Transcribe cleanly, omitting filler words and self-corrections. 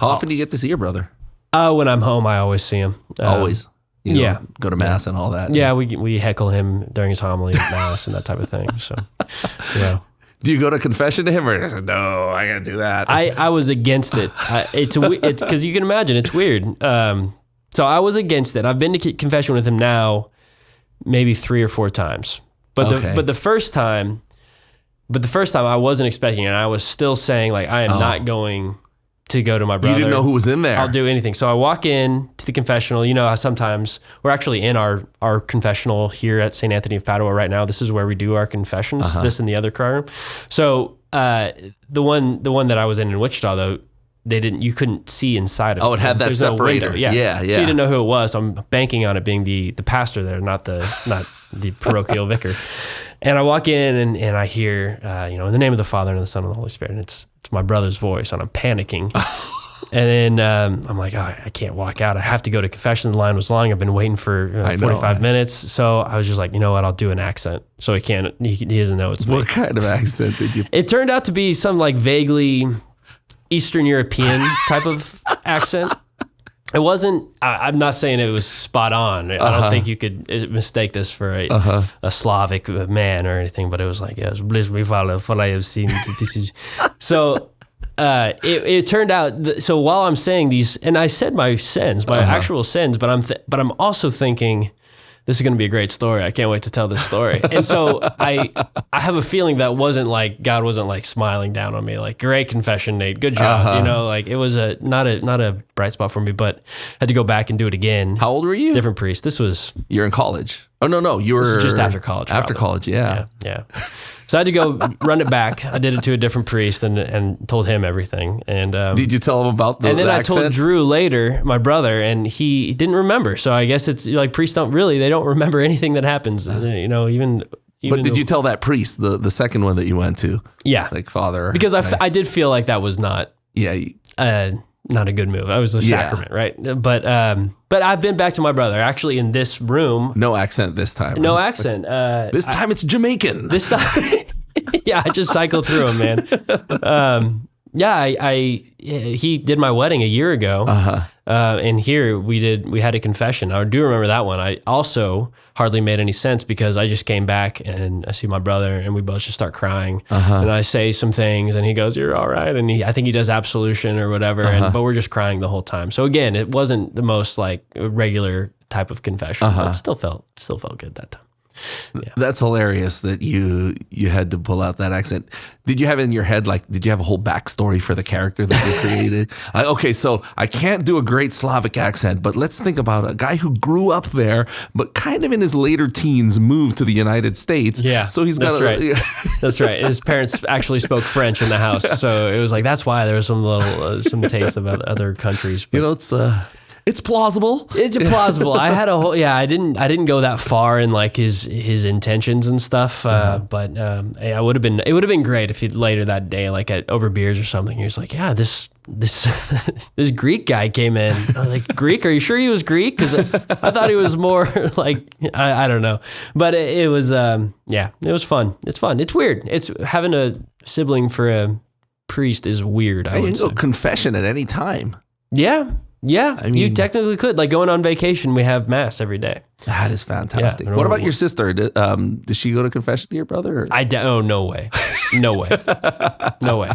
How often do you get to see your brother? When I'm home, I always see him. Always. You yeah. Go to mass and all that. Yeah, we heckle him during his homily at mass and that type of thing. So, yeah. Do you go to confession to him or no? I gotta do that. I was against it. It's because you can imagine it's weird. So I was against it. I've been to confession with him now, maybe 3 or 4 times. But the first time I wasn't expecting it. And I was still saying like I am not going to go to my brother. You didn't know who was in there. I'll do anything. So I walk in to the confessional. You know how sometimes we're actually in our confessional here at St. Anthony of Padua right now. This is where we do our confessions. This and the other car room. So the one that I was in Wichita though, you couldn't see inside of it. Oh, it had that separator. Yeah. So you didn't know who it was. So I'm banking on it being the pastor there, not the parochial vicar. And I walk in and I hear, in the name of the Father and of the Son and the Holy Spirit, and it's my brother's voice, and I'm panicking. And then I'm like, I can't walk out. I have to go to confession. The line was long. I've been waiting for 45 minutes. So I was just like, you know what? I'll do an accent. So he doesn't know it's me. What kind of accent did you? It turned out to be some like vaguely Eastern European type of accent. It wasn't, I'm not saying it was spot on. I don't think you could mistake this for a Slavic man or anything, but it was like, yes, bless me, Father, for I have seen this is. So it turned out, so while I'm saying these, and I said my sins, my actual sins, but I'm also thinking, this is going to be a great story. I can't wait to tell this story. And so I have a feeling that wasn't like, God wasn't like smiling down on me, like, great confession, Nate, good job. Like it was not a bright spot for me, but had to go back and do it again. How old were you? Different priest. This was... You're in college. Oh, no, you were... just after college. After college, yeah. So I had to go run it back. I did it to a different priest and told him everything. And did you tell him about the accent? And then I told Drew later, my brother, and he didn't remember. So I guess it's like priests they don't remember anything that happens. Even but did you tell that priest, the second one that you went to? Yeah. Like Father? Because I did feel like that was not... Yeah. Not a good move. It was a sacrament, right? But I've been back to my brother actually in this room. No accent this time. No accent. This time it's Jamaican. This time, yeah, I just cycled through him, man. He did my wedding a year ago, and here we had a confession. I do remember that one. I also hardly made any sense because I just came back and I see my brother and we both just start crying, and I say some things and he goes, "You're all right," and I think he does absolution or whatever, but we're just crying the whole time. So again, it wasn't the most like regular type of confession, but still felt good that time. Yeah. That's hilarious that you had to pull out that accent. Did you have in your head, like, did you have a whole backstory for the character that you created? Okay, so I can't do a great Slavic accent, but let's think about a guy who grew up there, but kind of in his later teens moved to the United States. Yeah, so he's got That's right. His parents actually spoke French in the house, so it was like that's why there was some little some taste about other countries. But. It's plausible. It's plausible. I had a whole, I didn't go that far in like his intentions and stuff. But it would have been great if he later that day, like over beers or something, he was like, yeah, this Greek guy came in. I was like, Greek? Are you sure he was Greek? Because I thought he was more like, I don't know. But it was, it was fun. It's fun. It's weird. It's having a sibling for a priest is weird. I would say. Confession at any time. Yeah. Yeah, I mean, you technically could. Like going on vacation, we have mass every day. That is fantastic. Yeah, what about your sister? Does she go to confession to your brother? Oh, no way. No way. No way.